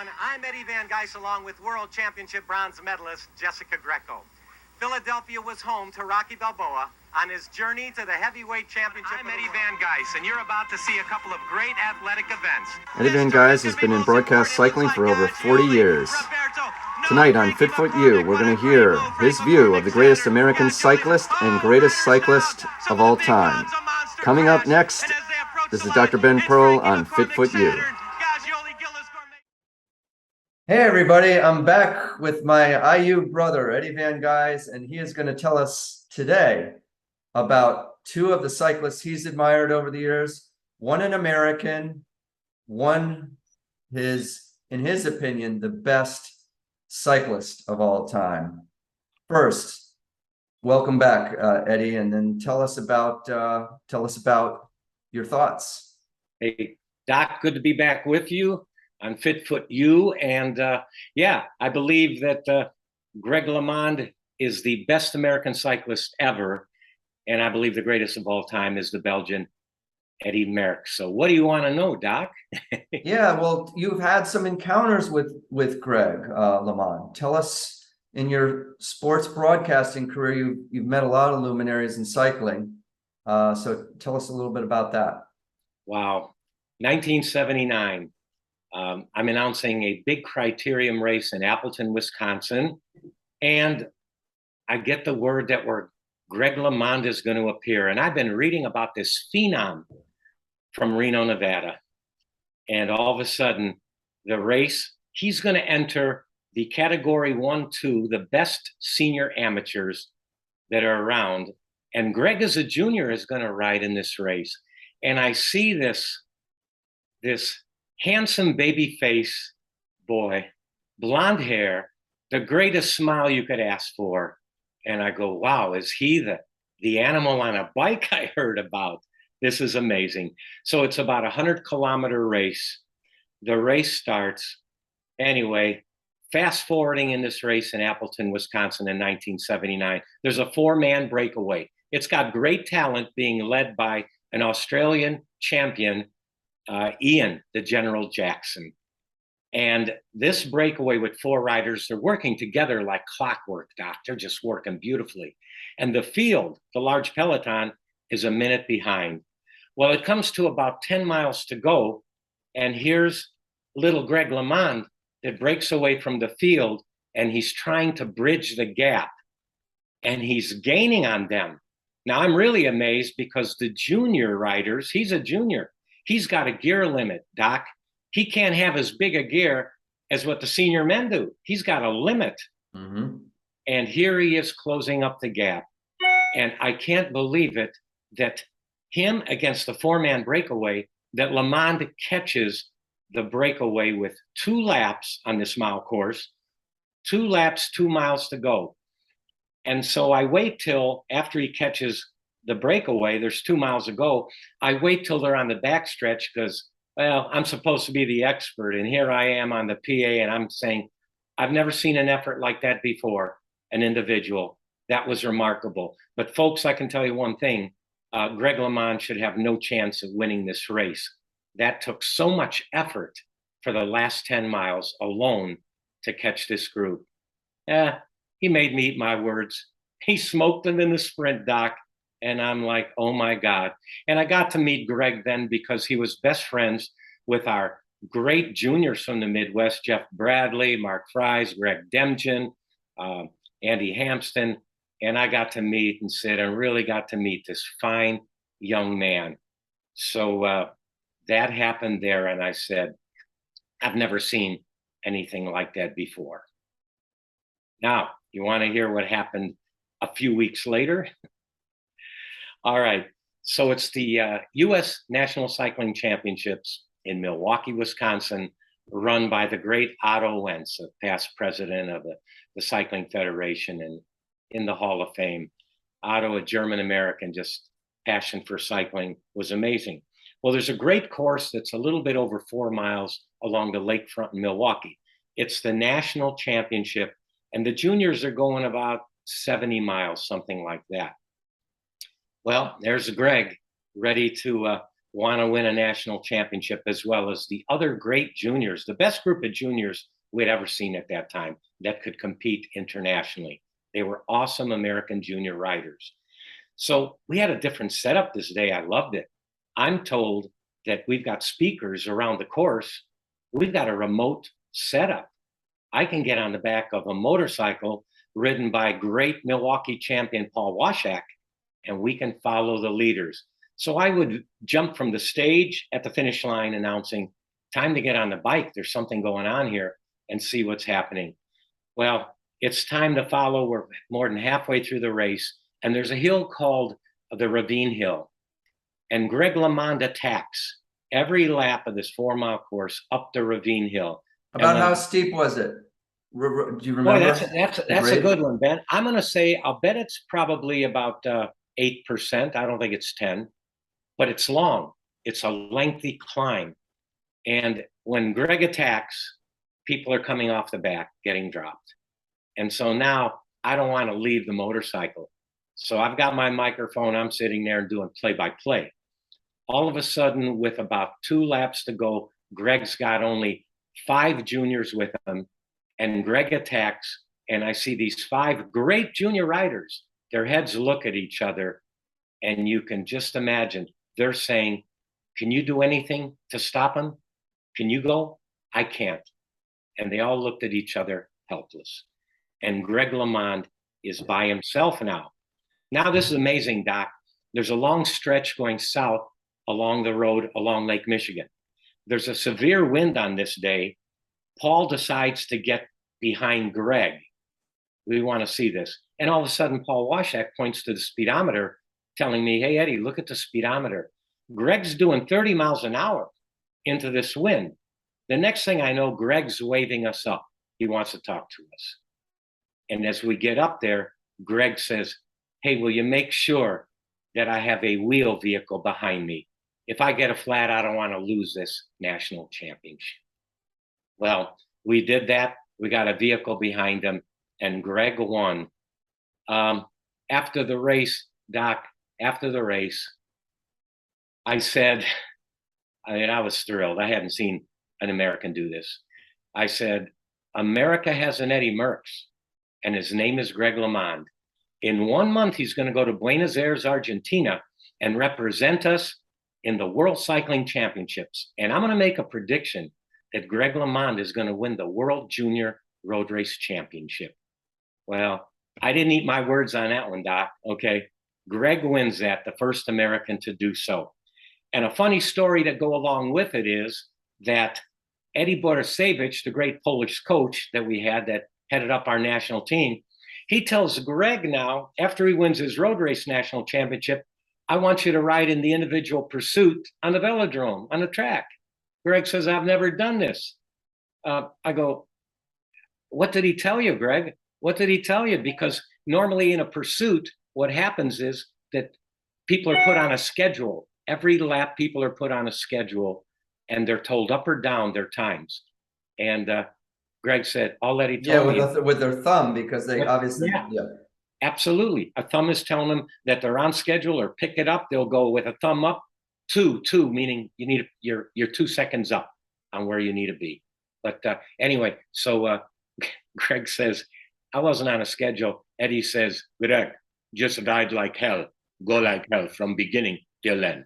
everyone. I'm Eddy Van Guyse along with World Championship bronze medalist Jessica Greco. Philadelphia was home to Rocky Balboa on his journey to the heavyweight championship. I'm Eddy Van Guyse, and you're about to see a couple of great athletic events. Eddy Van Guyse has been in broadcast cycling for over 40 years. Tonight on Fitfoot U, we're going to hear his view of the greatest American cyclist and greatest cyclist of all time. Coming up next, this is Dr. Ben Pearl on Fitfoot U. Hey everybody, I'm back with my IU brother, Eddy Van Guyse, and he is going to tell us today about two of the cyclists he's admired over the years. One an American, one in his opinion, the best cyclist of all time. First, welcome back, Eddy, and then tell us about your thoughts. Hey, Doc, good to be back with you on Fitfoot U. And yeah, I believe that Greg LeMond is the best American cyclist ever. And I believe the greatest of all time is the Belgian Eddy Merckx. So what do you want to know, Doc? Yeah, well, you've had some encounters with Greg LeMond. Tell us, in your sports broadcasting career, you've met a lot of luminaries in cycling. So tell us a little bit about that. Wow. 1979. I'm announcing a big criterium race in Appleton, Wisconsin. And I get the word that Greg LeMond is going to appear. And I've been reading about this phenom from Reno, Nevada. And all of a sudden, the race, he's going to enter the category 1-2, the best senior amateurs that are around. And Greg as a junior is going to ride in this race. And I see this handsome baby face boy, blonde hair, the greatest smile you could ask for. And I go, wow, is he the animal on a bike I heard about? This is amazing. So it's about a 100-kilometer race. The race starts. Anyway, fast forwarding in this race in Appleton, Wisconsin in 1979, there's a 4-man breakaway. It's got great talent being led by an Australian champion, Ian, the General Jackson. And this breakaway with 4 riders, they're working together like clockwork, Doc. They're just working beautifully. And the field, the large peloton, is a minute behind. Well, it comes to about 10 miles to go. And here's little Greg LeMond that breaks away from the field, and he's trying to bridge the gap. And he's gaining on them. Now, I'm really amazed because the junior riders, he's a junior. He's got a gear limit, Doc. He can't have as big a gear as what the senior men do. He's got a limit. Mm-hmm. And here he is closing up the gap. And I can't believe it that him against the 4-man breakaway, that LeMond catches the breakaway with 2 laps on this mile course, 2 laps, 2 miles to go. And so I wait till after he catches the breakaway, there's 2 miles to go. I wait till they're on the backstretch because, well, I'm supposed to be the expert. And here I am on the PA and I'm saying, I've never seen an effort like that before, an individual. That was remarkable. But folks, I can tell you one thing, Greg LeMond should have no chance of winning this race. That took so much effort for the last 10 miles alone to catch this group. He made me eat my words. He smoked them in the sprint, Doc. And I'm like, oh my God. And I got to meet Greg then because he was best friends with our great juniors from the Midwest, Jeff Bradley, Mark Fries, Greg Demjen, Andy Hampston. And I got to meet and sit and really got to meet this fine young man. So that happened there. And I said, I've never seen anything like that before. Now, you want to hear what happened a few weeks later? All right. So it's the U.S. National Cycling Championships in Milwaukee, Wisconsin, run by the great Otto Wentz, a past president of the Cycling Federation and in the Hall of Fame. Otto, a German-American, just passion for cycling, was amazing. Well, there's a great course that's a little bit over 4 miles along the lakefront in Milwaukee. It's the national championship, and the juniors are going about 70 miles, something like that. Well, there's Greg ready to want to win a national championship, as well as the other great juniors, the best group of juniors we'd ever seen at that time that could compete internationally. They were awesome American junior riders. So we had a different setup this day. I loved it. I'm told that we've got speakers around the course. We've got a remote setup. I can get on the back of a motorcycle ridden by great Milwaukee champion Paul Washak, and we can follow the leaders. So I would jump from the stage at the finish line announcing, time to get on the bike. There's something going on here, and see what's happening. Well, it's time to follow. We're more than halfway through the race, and there's a hill called the Ravine Hill. And Greg LeMond attacks every lap of this 4-mile course up the Ravine Hill. About how steep was it? Do you remember? Boy, that's a good one, Ben. I'm going to say, I'll bet it's probably about 8%. I don't think it's 10, but it's long. It's a lengthy climb. And when Greg attacks, people are coming off the back, getting dropped. And so now I don't want to leave the motorcycle. So I've got my microphone. I'm sitting there and doing play-by-play. All of a sudden, with about 2 laps to go, Greg's got only 5 juniors with him. And Greg attacks, and I see these 5 great junior riders. Their heads look at each other, and you can just imagine they're saying, can you do anything to stop him? Can you go? I can't. And they all looked at each other helpless. And Greg LeMond is by himself now. Now this is amazing, Doc. There's a long stretch going south along the road along Lake Michigan. There's a severe wind on this day. Paul decides to get behind Greg. We want to see this. And all of a sudden, Paul Washak points to the speedometer, telling me, hey, Eddie, look at the speedometer. Greg's doing 30 miles an hour into this wind. The next thing I know, Greg's waving us up. He wants to talk to us. And as we get up there, Greg says, hey, will you make sure that I have a wheel vehicle behind me? If I get a flat, I don't want to lose this national championship. Well, we did that. We got a vehicle behind him, and Greg won. After the race, Doc, after the race, I said, I was thrilled. I hadn't seen an American do this. I said, America has an Eddy Merckx, and his name is Greg LeMond. In 1 month, he's going to go to Buenos Aires, Argentina, and represent us in the World Cycling Championships. And I'm going to make a prediction that Greg LeMond is going to win the World Junior Road Race Championship. Well, I didn't eat my words on that one, Doc. Okay. Greg wins that, the first American to do so. And a funny story to go along with it is that Eddie Borusewicz, the great Polish coach that we had that headed up our national team, he tells Greg now, after he wins his road race national championship, I want you to ride in the individual pursuit on the velodrome, on the track. Greg says, I've never done this. I go, what did he tell you, Greg? What did he tell you? Because normally in a pursuit, what happens is that people are put on a schedule. Every lap, people are put on a schedule, and they're told up or down their times. And Greg said, all that he told me. With their thumb, because they obviously, yeah. Absolutely. A thumb is telling them that they're on schedule, or pick it up. They'll go with a thumb up, two, meaning you need you're 2 seconds up on where you need to be. But anyway, so Greg says, I wasn't on a schedule. Eddie says, Greg, just ride like hell, go like hell from beginning till end.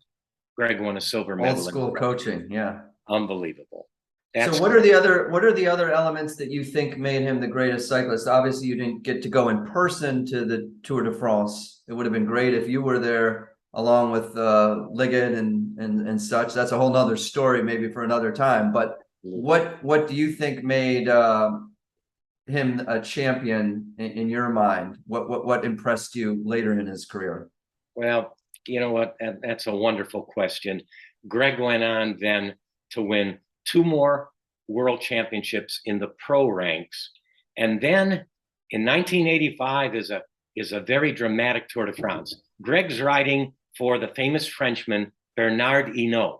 Greg won a silver medal. Old school coaching, yeah. Unbelievable. So what are the other elements that you think made him the greatest cyclist? Obviously, you didn't get to go in person to the Tour de France. It would have been great if you were there along with Liggett and such. That's a whole nother story, maybe for another time. But what do you think made him a champion in your mind? What impressed you later in his career? Well, you know what? That's a wonderful question. Greg went on then to win 2 more world championships in the pro ranks. And then in 1985 is a very dramatic Tour de France. Greg's riding for the famous Frenchman, Bernard Hinault.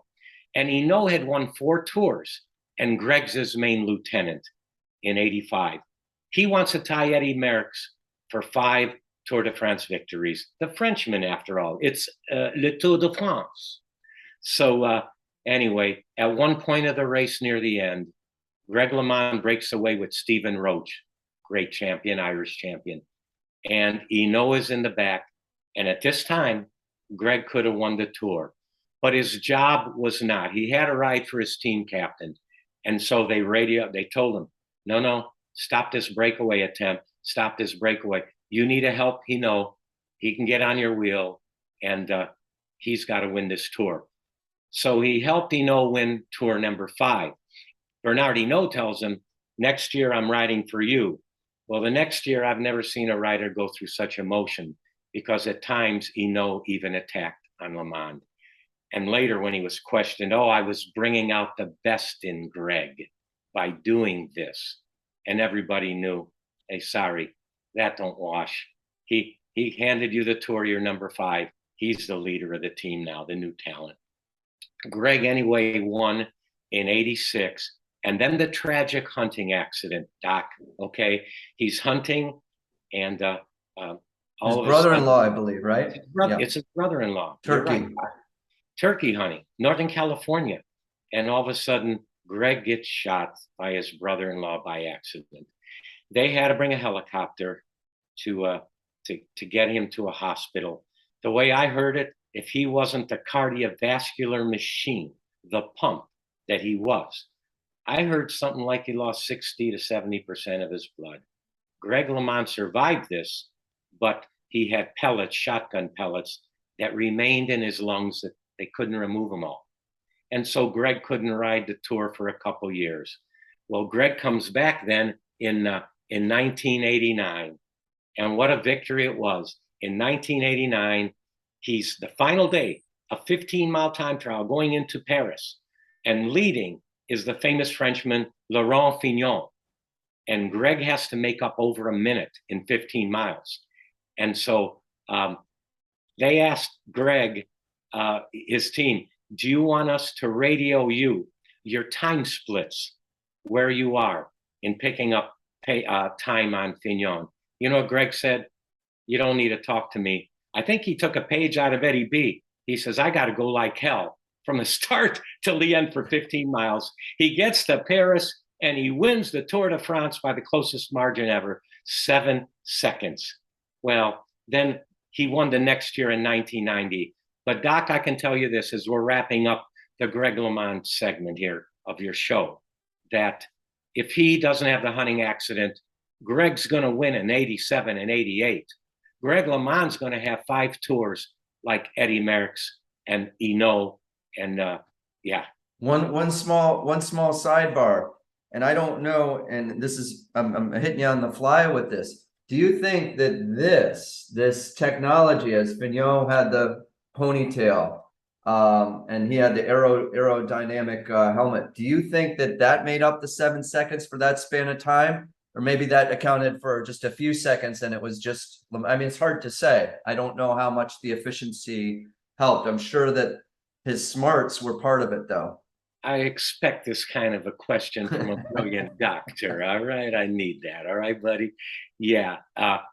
And Hinault had won 4 tours, and Greg's his main lieutenant in 85. He wants to tie Eddy Merckx for 5 Tour de France victories. The Frenchman, after all, it's Le Tour de France. So anyway, at one point of the race near the end, Greg LeMond breaks away with Stephen Roach, great champion, Irish champion. And Eno is in the back. And at this time, Greg could have won the Tour, but his job was not. He had a ride for his team captain. And so they told him, no, stop this breakaway attempt. Stop this breakaway. You need to help Eno. He can get on your wheel, and he's got to win this Tour. So he helped Eno win Tour number 5. Bernard Hinault tells him, next year I'm riding for you. Well, the next year I've never seen a rider go through such emotion, because at times Hinault even attacked on LeMond. And later when he was questioned, I was bringing out the best in Greg by doing this. And everybody knew, hey, sorry, that don't wash. He handed you the Tour, you're number 5. He's the leader of the team now, the new talent. Greg anyway won in 86. And then the tragic hunting accident, Doc, okay? He's hunting, and his brother-in-law, I believe, right? It's his brother-in-law. Turkey. Right. Turkey hunting, Northern California. And all of a sudden, Greg gets shot by his brother-in-law by accident. They had to bring a helicopter to get him to a hospital. The way I heard it, if he wasn't the cardiovascular machine, the pump that he was, I heard something like he lost 60 to 70% of his blood. Greg LeMond survived this, but he had pellets, shotgun pellets, that remained in his lungs that they couldn't remove them all. And so Greg couldn't ride the Tour for a couple years. Well, Greg comes back then in 1989. And what a victory it was. In 1989, he's the final day, a 15-mile time trial going into Paris. And leading is the famous Frenchman, Laurent Fignon. And Greg has to make up over a minute in 15 miles. And so they asked Greg, his team, do you want us to radio you your time splits, where you are in picking up time on Fignon? You know what Greg said? You don't need to talk to me. I think he took a page out of Eddie B. He says, I got to go like hell from the start till the end for 15 miles. He gets to Paris and he wins the Tour de France by the closest margin ever, 7 seconds. Well, then he won the next year in 1990. But Doc, I can tell you this as we're wrapping up the Greg LeMond segment here of your show, that if he doesn't have the hunting accident, Greg's going to win in 87 and 88. Greg LeMond's going to have 5 tours like Eddy Merckx and Hinault, and yeah. One small sidebar, and I don't know, and this is I'm hitting you on the fly with this. Do you think that this technology, as Fignon had the ponytail, and he had the aerodynamic helmet, do you think that made up the 7 seconds for that span of time? Or maybe that accounted for just a few seconds and it was just, I mean, it's hard to say. I don't know how much the efficiency helped. I'm sure that his smarts were part of it, though. I expect this kind of a question from a brilliant doctor. All right, I need that. All right, buddy. Yeah,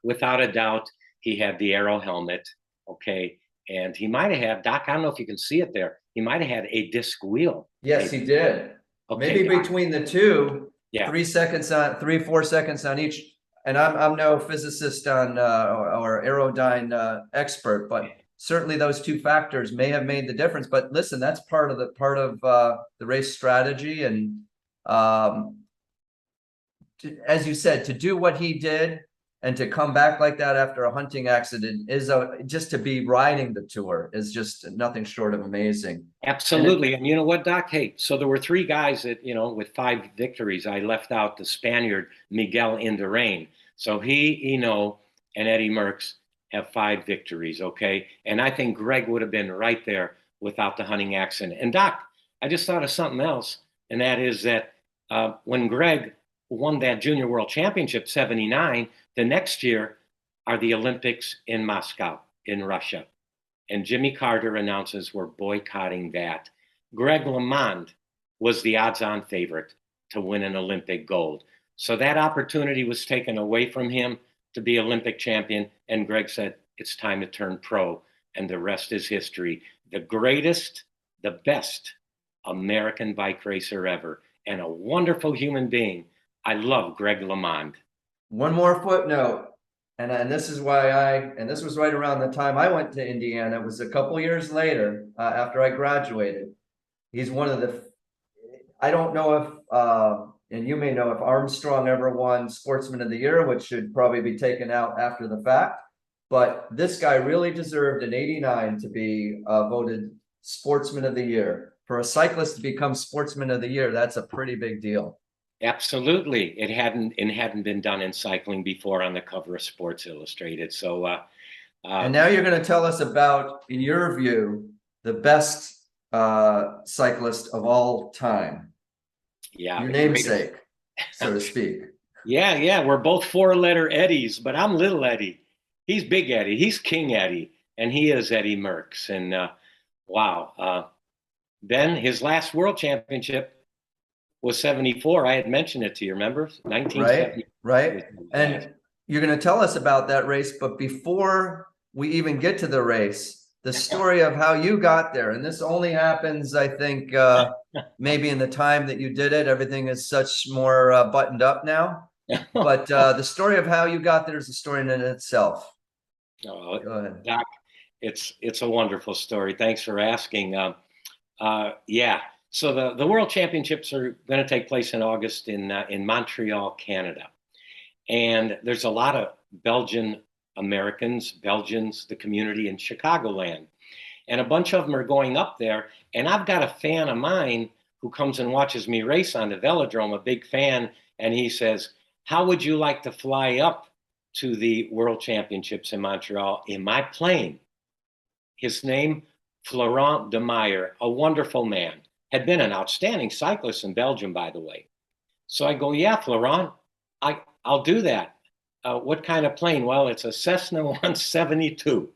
without a doubt, he had the aero helmet. Okay, and he might have had, Doc, I don't know if you can see it there. He might have had a disc wheel. Yes, he did. Okay, maybe Doc, between the two. Yeah. 3 seconds on 4 seconds on each. And I'm no physicist on or aerodyne expert, but certainly those 2 factors may have made the difference. But listen, that's part of the race strategy. And as you said, to do what he did and to come back like that after a hunting accident is just to be riding the Tour is just nothing short of amazing. Absolutely. And you know what, Doc? Hey, so there were 3 guys that, with 5 victories. I left out the Spaniard, Miguel Indurain. So he, and Eddy Merckx have 5 victories, okay? And I think Greg would have been right there without the hunting accident. And Doc, I just thought of something else, and that is that when Greg won that Junior World Championship, 79, the next year are the Olympics in Moscow, in Russia. And Jimmy Carter announces we're boycotting that. Greg LeMond was the odds-on favorite to win an Olympic gold. So that opportunity was taken away from him to be Olympic champion. And Greg said, it's time to turn pro. And the rest is history. The greatest the best American bike racer ever and a wonderful human being. I love Greg LeMond. One more footnote, and this is why and this was right around the time I went to Indiana. It was a couple years later, after I graduated. He's one of the, I don't know if, and you may know if Armstrong ever won Sportsman of the Year, which should probably be taken out after the fact. But this guy really deserved in '89 to be voted Sportsman of the Year. For a cyclist to become Sportsman of the Year, that's a pretty big deal. Absolutely. It hadn't been done in cycling before on the cover of Sports Illustrated. So and now you're going to tell us about, in your view, the best cyclist of all time. Yeah, your namesake, so to speak. Yeah, we're both four-letter Eddies, but I'm Little Eddie. He's Big Eddie. He's King Eddie, and he is Eddy Merckx. And wow. Then his last world championship was 74. I had mentioned it to you, remember? 1970. Right. And you're going to tell us about that race, but before we even get to the race, the story of how you got there. And this only happens, I think, maybe in the time that you did it. Everything is such more buttoned up now. But the story of how you got there is a story in itself. Oh, go ahead, Doc. It's a wonderful story. Thanks for asking. Yeah. So the World Championships are going to take place in August in Montreal, Canada. And there's a lot of Belgians, the community in Chicagoland. And a bunch of them are going up there. And I've got a fan of mine who comes and watches me race on the velodrome, a big fan. And he says, how would you like to fly up to the World Championships in Montreal in my plane? His name, Florent de Meyer, a wonderful man. Had been an outstanding cyclist in Belgium, by the way. So I go, yeah, Florent, I'll do that. What kind of plane? Well, it's a Cessna 172.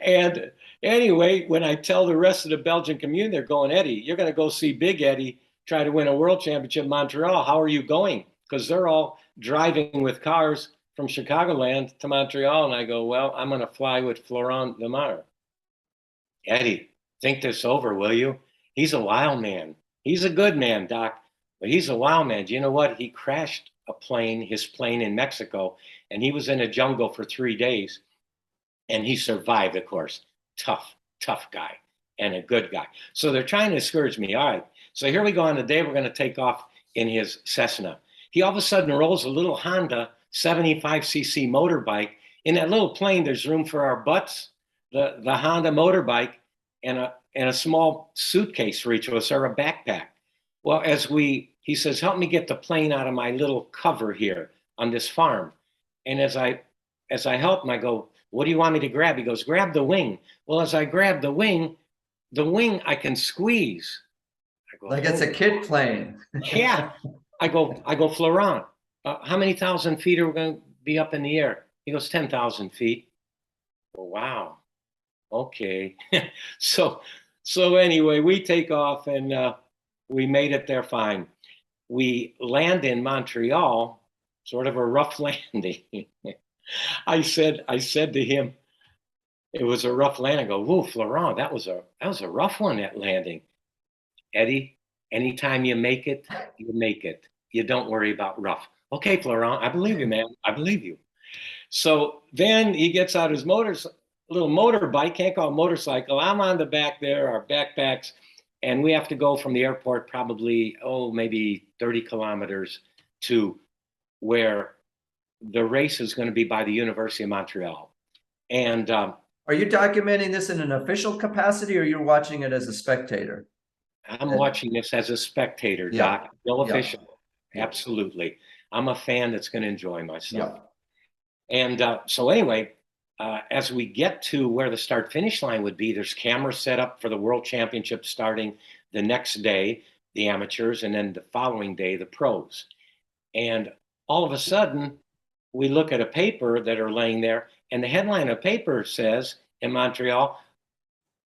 And anyway, when I tell the rest of the Belgian community, they're going, Eddie, you're going to go see Big Eddie try to win a world championship in Montreal. How are you going? Because they're all driving with cars from Chicagoland to Montreal. And I go, well, I'm going to fly with Florent de Meyer. Eddie, think this over, will you? He's a wild man. He's a good man, Doc, but he's a wild man. Do you know what? He crashed his plane in Mexico, and he was in a jungle for 3 days, and he survived, of course. Tough guy and a good guy. So they're trying to discourage me. All right, so here we go on the day we're going to take off in his Cessna. He all of a sudden rolls a little Honda 75cc motorbike. In that little plane, there's room for our butts, the Honda motorbike, and a small suitcase for each of us, or a backpack. Well, he says, help me get the plane out of my little cover here on this farm. And as I help him, I go, what do you want me to grab? He goes, grab the wing. Well, as I grab the wing I can squeeze. I go, like it's a kid plane. Yeah. I go, Florent, how many thousand feet are we going to be up in the air? He goes, 10,000 feet. Oh, wow. Okay. So anyway, we take off, and we made it there fine. We land in Montreal, sort of a rough landing. I said to him, it was a rough landing. I go, whoa, Florent, that was a rough one, that landing. Eddie, anytime you make it, you make it. You don't worry about rough. Okay, Florent, I believe you, man. I believe you. So then he gets out his little motorbike, can't call it motorcycle. I'm on the back there, our backpacks, and we have to go from the airport probably, maybe 30 kilometers to where the race is going to be by the University of Montreal. And are you documenting this in an official capacity, or you're watching it as a spectator? I'm watching this as a spectator, Doc. No official. Yeah. Absolutely. I'm a fan that's going to enjoy myself. Yeah. And so anyway, as we get to where the start-finish line would be, there's cameras set up for the World Championship starting the next day, the amateurs, and then the following day, the pros. And all of a sudden, we look at a paper that are laying there, and the headline of the paper says, in Montreal,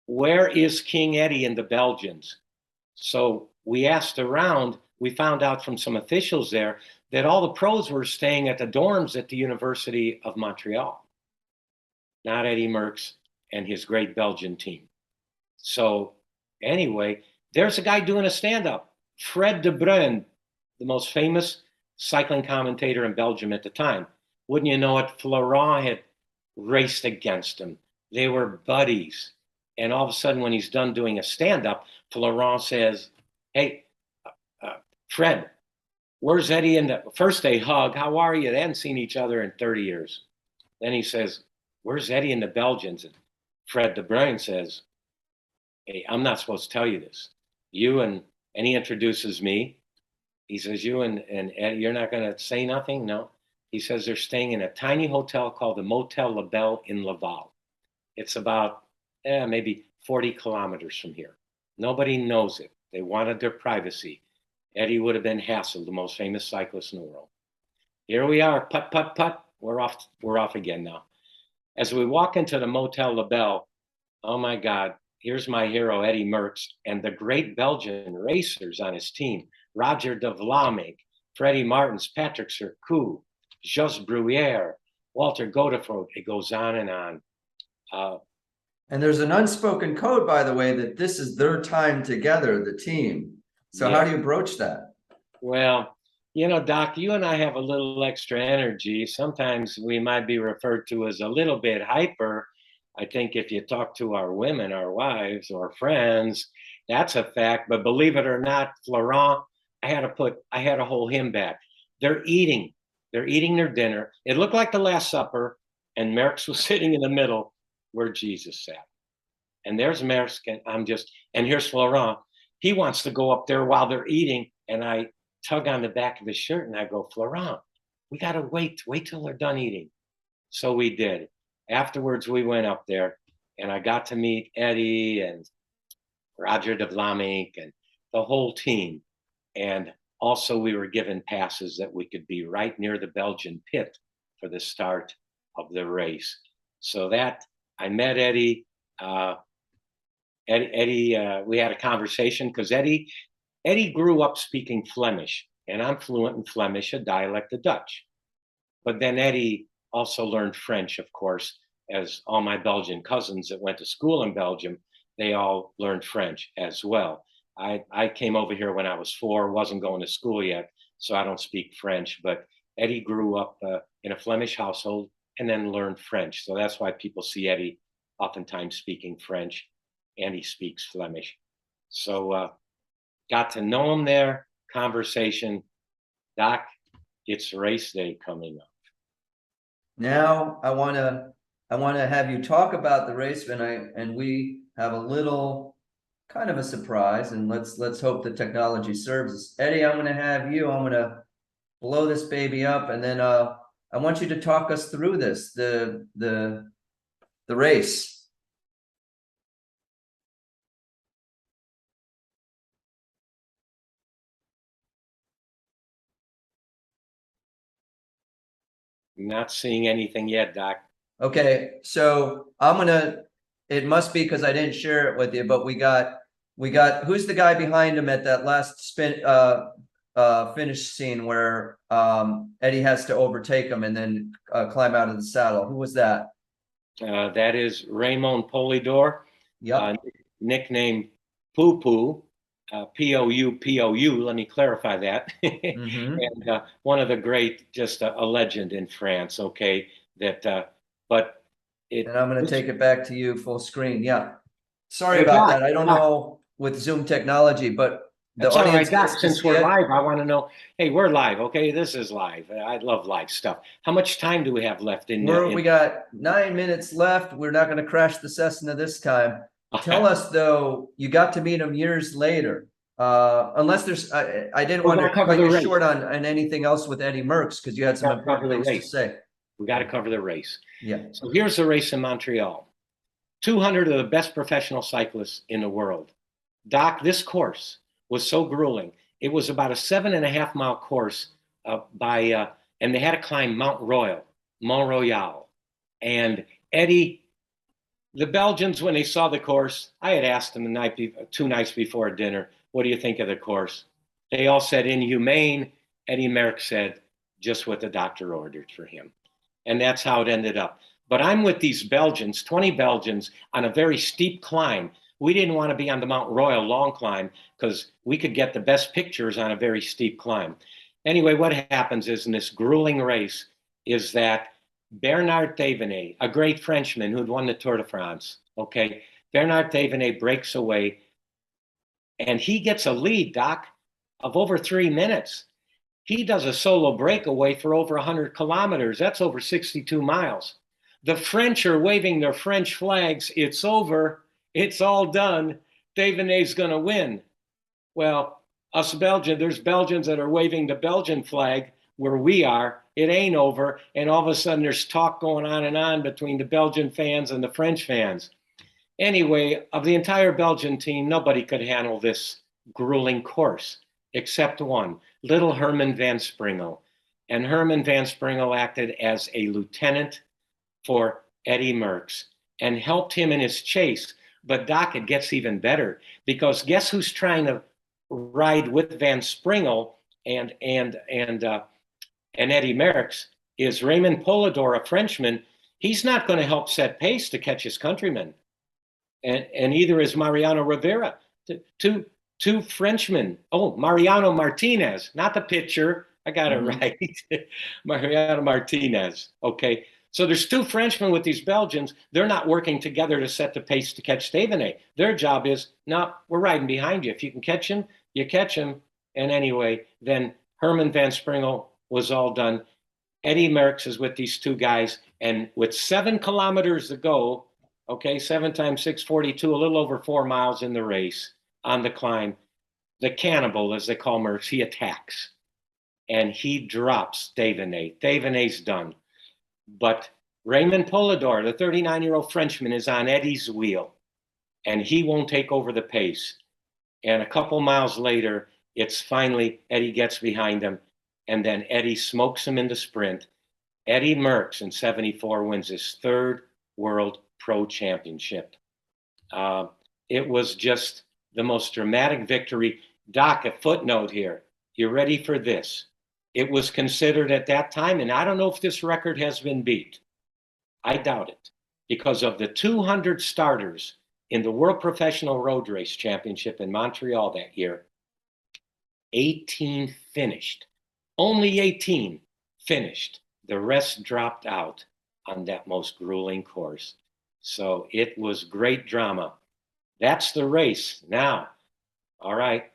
where is King Eddie and the Belgians? So we asked around, we found out from some officials there that all the pros were staying at the dorms at the University of Montreal. Not Eddy Merckx and his great Belgian team. So anyway, there's a guy doing a stand-up, Fred de Bruyn, the most famous cycling commentator in Belgium at the time. Wouldn't you know it, Florent had raced against him. They were buddies. And all of a sudden, when he's done doing a stand-up, Florent says, hey, Fred, where's Eddie? And first they hug. How are you? They hadn't seen each other in 30 years. Then he says, where's Eddie and the Belgians? And Fred de Bruyn says, hey, I'm not supposed to tell you this. You and he introduces me. He says, you and Eddie, you're not going to say nothing? No. He says they're staying in a tiny hotel called the Motel La Belle in Laval. It's about maybe 40 kilometers from here. Nobody knows it. They wanted their privacy. Eddie would have been hassled, the most famous cyclist in the world. Here we are, putt, putt, putt. We're off again now. As we walk into the Motel La Belle, oh my God, here's my hero, Eddy Merckx, and the great Belgian racers on his team, Roger de Vlaming, Freddie Martins, Patrick Surcouf, Jos Bruyère, Walter Godefroot. It goes on and on. And there's an unspoken code, by the way, that this is their time together, the team. So how do you broach that? Well, you know, Doc, you and I have a little extra energy. Sometimes we might be referred to as a little bit hyper. I think if you talk to our women, our wives, or friends, that's a fact. But believe it or not, Florent, I had to hold him back. They're eating their dinner. It looked like the Last Supper, and Merckx was sitting in the middle where Jesus sat. And there's Merckx, and here's Florent. He wants to go up there while they're eating, and I tug on the back of his shirt and I go, Florent, we got to wait till they're done eating. So we did. Afterwards, we went up there, and I got to meet Eddie and Roger de Vlaming and the whole team. And also, we were given passes that we could be right near the Belgian pit for the start of the race. So that I met Eddie. Eddie, we had a conversation because Eddie grew up speaking Flemish, and I'm fluent in Flemish, a dialect of Dutch. But then Eddie also learned French, of course, as all my Belgian cousins that went to school in Belgium, they all learned French as well. I came over here when I was 4, wasn't going to school yet, so I don't speak French. But Eddie grew up in a Flemish household and then learned French. So that's why people see Eddie oftentimes speaking French, and he speaks Flemish. So got to know him there, conversation. Doc, it's race day coming up. Now I want to have you talk about the race, and we have a little kind of a surprise, and let's hope the technology serves us. Eddie, I'm going to have you. I'm going to blow this baby up, and then I want you to talk us through this, the race. Not seeing anything yet, Doc. Okay, so it must be because I didn't share it with you, but we got, who's the guy behind him at that last finish scene where Eddie has to overtake him and then climb out of the saddle? Who was that? That is Raymond Polidor, nicknamed Poo Poo, P-O-U, let me clarify that. Mm-hmm. And one of the great, just a legend in France, okay, that, but it. And I'm going to take it back to you full screen. Yeah. Sorry about that. I don't know with Zoom technology, but the audience Doc, since we're live, I want to know, hey, we're live, okay? This is live. I love live stuff. How much time do we have left in? We got 9 minutes left. We're not going to crash the Cessna this time. Tell us, though, you got to meet him years later. Unless there's, I didn't want to cut you short on anything else with Eddy Merckx because you had some important things to say. We got to cover the race. Yeah. So here's the race in Montreal. 200 of the best professional cyclists in the world. Doc, this course was so grueling. It was about a 7.5 mile course and they had to climb Mont Royal. And Eddie, the Belgians, when they saw the course, I had asked them 2 nights before dinner, what do you think of the course? They all said inhumane. Eddy Merckx said just what the doctor ordered for him. And that's how it ended up. But I'm with these Belgians, 20 Belgians, on a very steep climb. We didn't want to be on the Mount Royal long climb because we could get the best pictures on a very steep climb. Anyway, what happens is in this grueling race is that Bernard Thévenet, a great Frenchman who'd won the Tour de France, okay, Bernard Thévenet breaks away and he gets a lead, Doc, of over 3 minutes. He does a solo breakaway for over 100 kilometers. That's over 62 miles. The French are waving their French flags. It's over. It's all done. Thévenet's going to win. Well, us Belgians, there's Belgians that are waving the Belgian flag where we are. It ain't over. And all of a sudden there's talk going on and on between the Belgian fans and the French fans. Anyway, of the entire Belgian team, nobody could handle this grueling course except one, little Herman van Springel. And Herman van Springel acted as a lieutenant for Eddy Merckx and helped him in his chase. But Doc, it gets even better because guess who's trying to ride with Van Springel and Eddy Merckx is Raymond Polidor, a Frenchman. He's not going to help set pace to catch his countrymen. And either is Mariano Rivera. Two Frenchmen. Oh, Mariano Martinez, not the pitcher. I got it right. Mariano Martinez. Okay. So there's two Frenchmen with these Belgians. They're not working together to set the pace to catch Thévenet. Their job is, no, we're riding behind you. If you can catch him, you catch him. And anyway, then Herman van Springel was all done. Eddy Merckx is with these two guys. And with 7 kilometers to go, okay, 7 times 6:42, a little over 4 miles in the race on the climb, the cannibal, as they call Merckx, he attacks. And he drops Thévenet. Thévenet's done. But Raymond Polidor, the 39-year-old Frenchman, is on Eddy's wheel, and he won't take over the pace. And a couple miles later, it's finally Eddy gets behind him, and then Eddy smokes him in the sprint. Eddy Merckx in 74 wins his 3rd World Pro Championship. It was just the most dramatic victory. Doc, a footnote here. You ready for this? It was considered at that time, and I don't know if this record has been beat. I doubt it, because of the 200 starters in the World Professional Road Race Championship in Montreal that year, 18 finished. Only 18 finished. The rest dropped out on that most grueling course. So it was great drama. That's the race. Now, all right,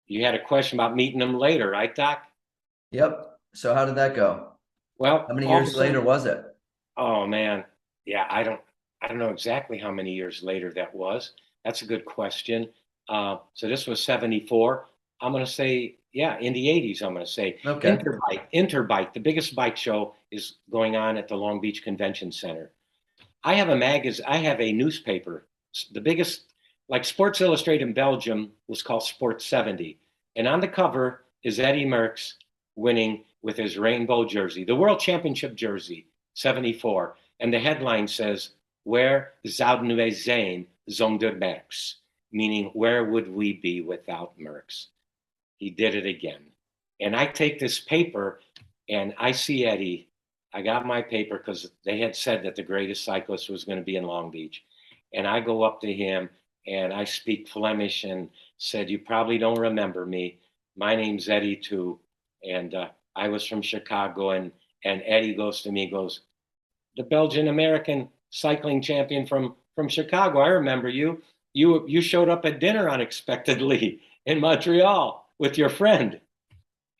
you had a question about meeting them later, right, Doc? Yep. So how did that go? Well, How many years later was it? Oh man, yeah, I don't know exactly how many years later that was. That's a good question. So this was 74. I'm going to say, yeah, in the 80s, I'm going to say. Okay. Interbike, the biggest bike show is going on at the Long Beach Convention Center. I have a newspaper, the biggest, like Sports Illustrated in Belgium was called Sports 70. And on the cover is Eddy Merckx winning with his rainbow jersey, the World Championship jersey, 74. And the headline says, "Where zouden wij zijn zonder Merckx?" Meaning, where would we be without Merckx? He did it again. And I take this paper and I see Eddy. I got my paper because they had said that the greatest cyclist was going to be in Long Beach. And I go up to him and I speak Flemish and said, "You probably don't remember me. My name's Eddy too. And I was from Chicago." And Eddy goes to me, goes, "The Belgian-American cycling champion from Chicago. I remember you. You showed up at dinner unexpectedly in Montreal with your friend."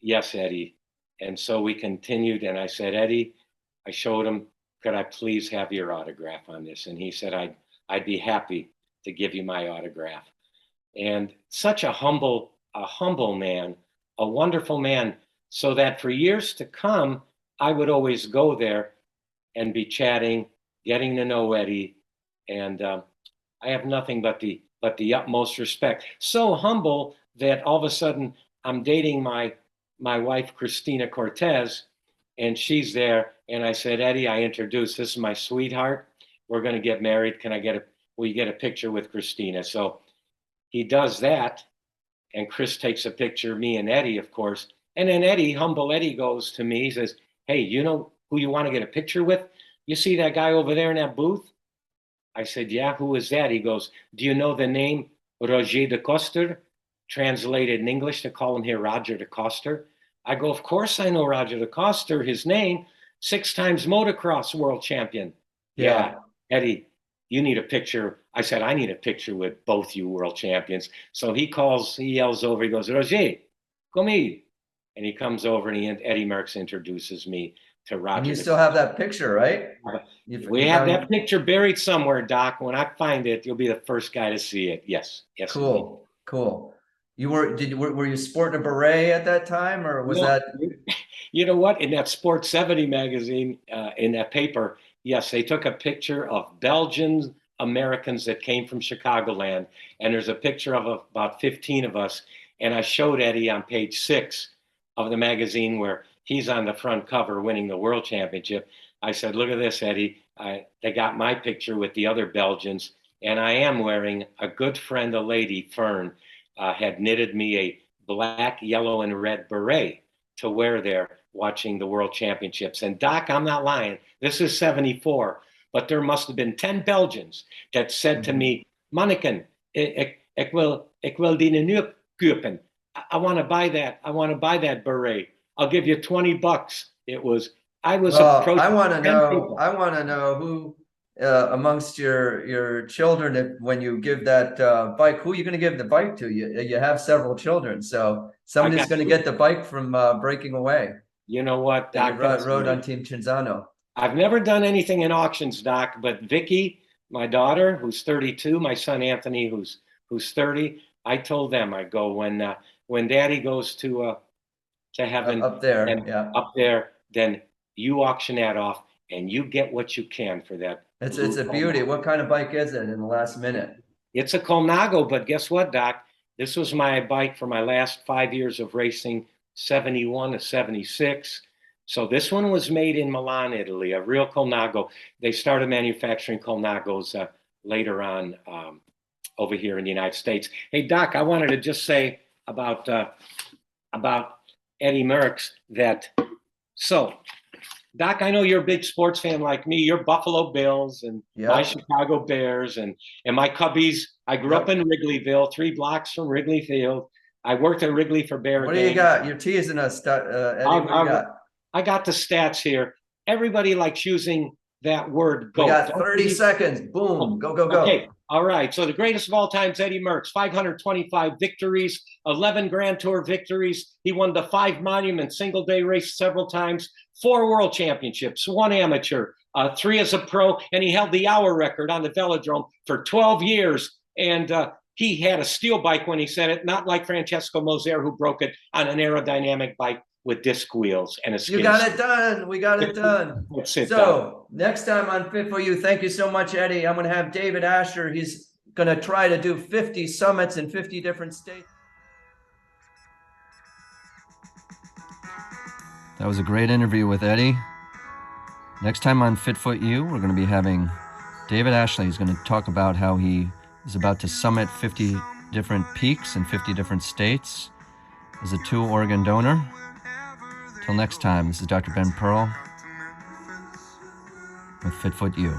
"Yes, Eddy." And so we continued. And I said, "Eddy," I showed him, "could I please have your autograph on this?" And he said, I'd be happy to give you my autograph. And such a humble man, a wonderful man, so that for years to come, I would always go there and be chatting, getting to know Eddy. And I have nothing but the utmost respect. So humble that all of a sudden I'm dating my wife, Christina Cortez, and she's there. And I said, "Eddy," I introduced, "this is my sweetheart. We're going to get married. Will you get a picture with Christina?" So he does that. And Chris takes a picture of me and Eddy, of course. And then humble Eddy goes to me, he says, "Hey, you know who you want to get a picture with? You see that guy over there in that booth? I said, yeah, who is that? He goes, do you know the name Roger de Coster? Translated in English, to call him here Roger de Coster. I go, of course I know Roger de Coster, his name, 6 times motocross world champion. Yeah, Eddie, you need a picture. I said, I need a picture with both you world champions. So he yells over, he goes, Roger, come here. And he comes over and Eddy Merckx introduces me to Roger. And you still have that picture, right? We have that picture buried somewhere, Doc. When I find it, you'll be the first guy to see it. Yes. Yes. Cool. Cool. Were you sporting a beret at that time, or was that? You know what? In that Sports 70 magazine, in that paper, yes, they took a picture of Belgian Americans that came from Chicagoland, and there's a picture of about 15 of us, and I showed Eddie on page 6 of the magazine where he's on the front cover winning the world championship. I said, look at this, Eddie. They got my picture with the other Belgians, and I am wearing a good friend, a lady, Fern, had knitted me a black, yellow, and red beret to wear there watching the world championships. And Doc, I'm not lying. This is 74, but there must have been 10 Belgians that said to me, Manneken, ik wil die nu kopen. I want to buy that. I want to buy that beret. I'll give you $20. I want to know who amongst your children, when you give that bike, who are you going to give the bike to? You have several children, so somebody's going to get the bike from Breaking Away. You know what, Doc? Rode on Team Cinzano. I've never done anything in auctions, Doc, but Vicky, my daughter, who's 32, my son Anthony, who's 30, I told them, I go, when Daddy goes to heaven up there, then you auction that off and you get what you can for that. It's a beauty. What kind of bike is it in the last minute? It's a Colnago, but guess what, Doc? This was my bike for my last 5 years of racing, 71 to 76. So this one was made in Milan, Italy, a real Colnago. They started manufacturing Colnagos later on over here in the United States. Hey, Doc, I wanted to just say about Eddy Merckx so Doc, I know you're a big sports fan like me. You're Buffalo Bills and my Chicago Bears and my Cubbies. I grew up in Wrigleyville, 3 blocks from Wrigley Field. I worked at Wrigley for Bear. What do you got? You're teasing us, Eddie. What do you got? I got the stats here. Everybody likes using that word GOAT. We got 30 seconds. Boom. Go, go, go. Okay. All right. So the greatest of all time is Eddy Merckx, 525 victories, 11 Grand Tour victories. He won the 5 Monument single day race several times, 4 world championships, 1 amateur, 3 as a pro, and he held the hour record on the velodrome for 12 years. And he had a steel bike when he said it, not like Francesco Moser, who broke it on an aerodynamic bike with disc wheels and a skin. You got it done. We got it done. So next time on Fit for You, thank you so much, Eddie. I'm going to have David Asher. He's going to try to do 50 summits in 50 different states. That was a great interview with Eddie. Next time on Fit for You, we're going to be having David Ashley. He's going to talk about how he is about to summit 50 different peaks in 50 different states as a 2-organ donor. Till next time, this is Dr. Ben Pearl with Fit for You.